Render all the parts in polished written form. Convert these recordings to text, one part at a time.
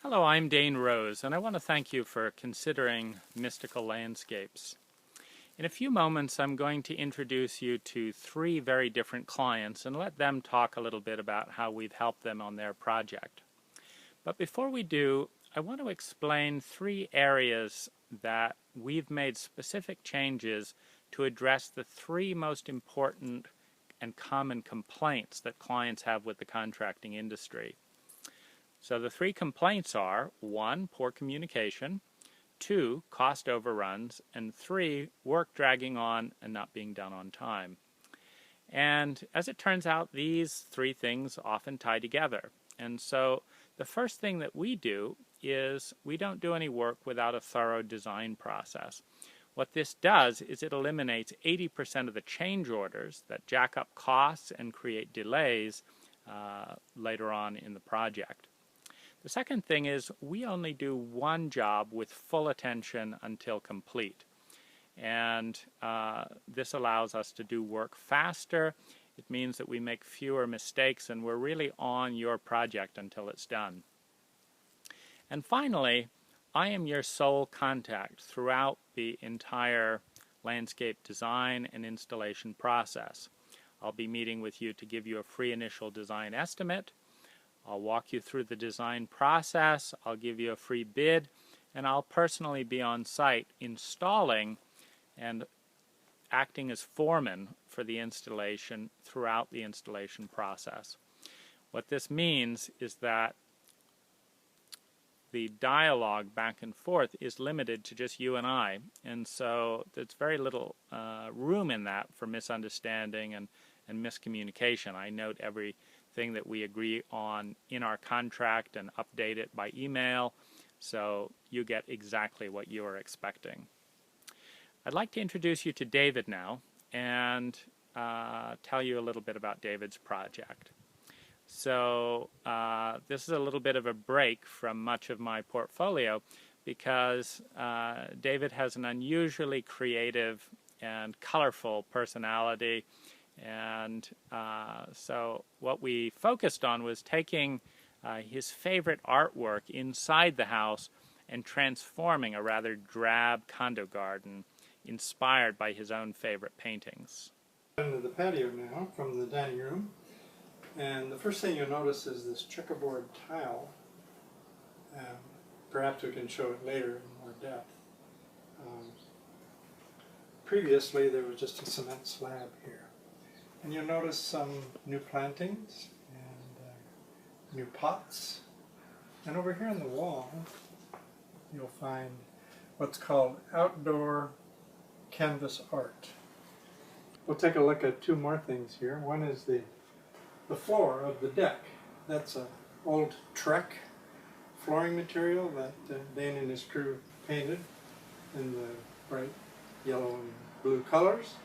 Hello, I'm Dane Rose, and I want to thank you for considering mystical landscapes. In a few moments, I'm going to introduce you to three very different clients and let them talk a little bit about how we've helped them on their project. But before we do, I want to explain three areas that we've made specific changes to address the three most important and common complaints that clients have with the contracting industry. So the three complaints are: 1, poor communication; 2, cost overruns; and 3, work dragging on and not being done on time. And as it turns out, these three things often tie together. And so the first thing that we do is we don't do any work without a thorough design process. What this does is it eliminates 80% of the change orders that jack up costs and create delays later on in the project. The second thing is we only do one job with full attention until complete. And this allows us to do work faster. It means that we make fewer mistakes and we're really on your project until it's done. And finally, I am your sole contact throughout the entire landscape design and installation process. I'll be meeting with you to give you a free initial design estimate. I'll walk you through the design process, I'll give you a free bid, and I'll personally be on site installing and acting as foreman for the installation throughout the installation process. What this means is that the dialogue back and forth is limited to just you and I, and so there's very little room in that for misunderstanding and miscommunication. I note everything that we agree on in our contract and update it by email, so you get exactly what you are expecting. I'd like to introduce you to David now and tell you a little bit about David's project. So this is a little bit of a break from much of my portfolio because David has an unusually creative and colorful personality, and so what we focused on was taking his favorite artwork inside the house and transforming a rather drab condo garden inspired by his own favorite paintings. Into the patio now from the dining room, and the first thing you'll notice is this checkerboard tile. Perhaps we can show it later in more depth. Previously there was just a cement slab here, and you'll notice some new plantings and new pots, and over here on the wall you'll find what's called outdoor canvas art. We'll take a look at two more things here. One is the floor of the deck. That's an old Trek flooring material that Dane and his crew painted in the bright yellow and blue colors,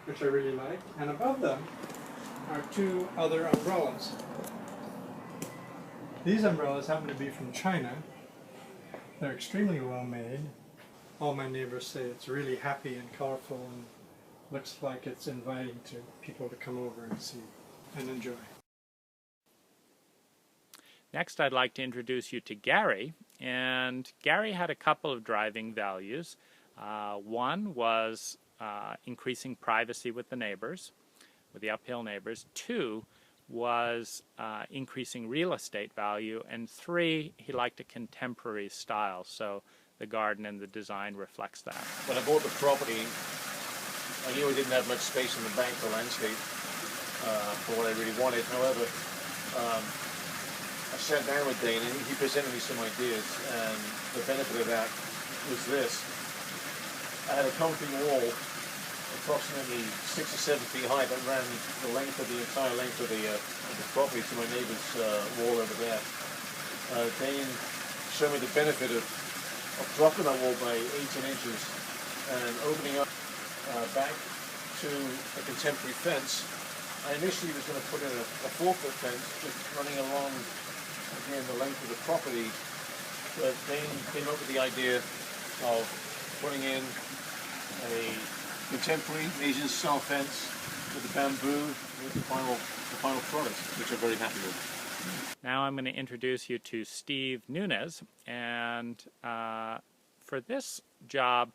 which I really like. And above them are two other umbrellas. These umbrellas happen to be from China. They're extremely well made. All my neighbors say it's really happy and colorful and looks like it's inviting to people to come over and see and enjoy. Next, I'd like to introduce you to Gary, and Gary had a couple of driving values. One was increasing privacy with the neighbors, with the uphill neighbors. 2 was increasing real estate value, and 3, he liked a contemporary style, so the garden and the design reflects that. When I bought the property, I knew I didn't have much space in the bank for landscape for what I really wanted. However, I sat down with Dane and he presented me some ideas, and the benefit of that was this. I had a concrete wall approximately 6 or 7 feet high that ran the length of the entire length of the property to my neighbor's wall over there. Dane showed me the benefit of dropping that wall by 18 inches and opening up back to a contemporary fence. I initially was going to put in a 4-foot fence just running along again the length of the property, but Dane came up with the idea of putting in a contemporary Asian style fence with the bamboo with the final product, which I'm very happy with. Now I'm going to introduce you to Steve Nunes, and for this job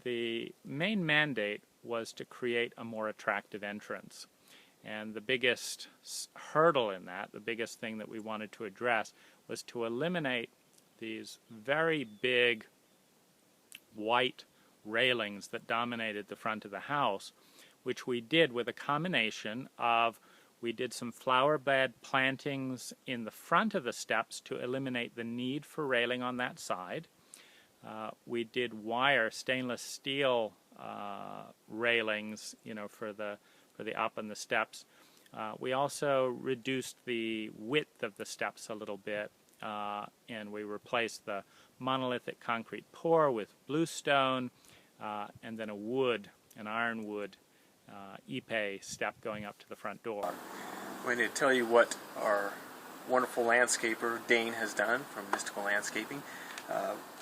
the main mandate was to create a more attractive entrance. And the biggest hurdle in that, the biggest thing that we wanted to address, was to eliminate these very big white railings that dominated the front of the house, which we did with a combination of, we did some flower bed plantings in the front of the steps to eliminate the need for railing on that side. We did wire stainless steel railings, for the up and the steps. We also reduced the width of the steps a little bit, and we replaced the monolithic concrete pour with bluestone, and then an ironwood Ipe step going up to the front door. I'm going to tell you what our wonderful landscaper Dane has done from Mystical Landscaping.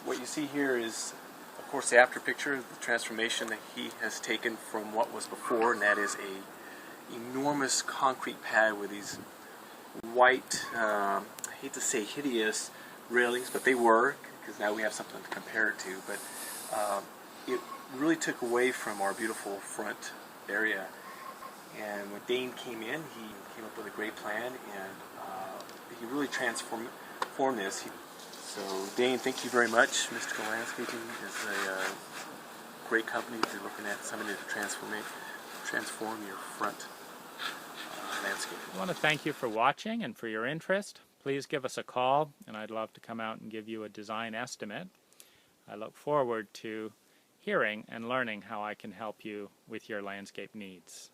What you see here is, of course, the after picture, the transformation that he has taken from what was before, and that is a enormous concrete pad with these white, I hate to say hideous railings, but they were, because now we have something to compare it to, but it really took away from our beautiful front area. And when Dane came in, he came up with a great plan, and he really transformed this. So Dane, thank you very much. Mystical Landscaping is a great company if you're looking at somebody to transform your front landscape. I want to thank you for watching and for your interest. Please give us a call, and I'd love to come out and give you a design estimate. I look forward to hearing and learning how I can help you with your landscape needs.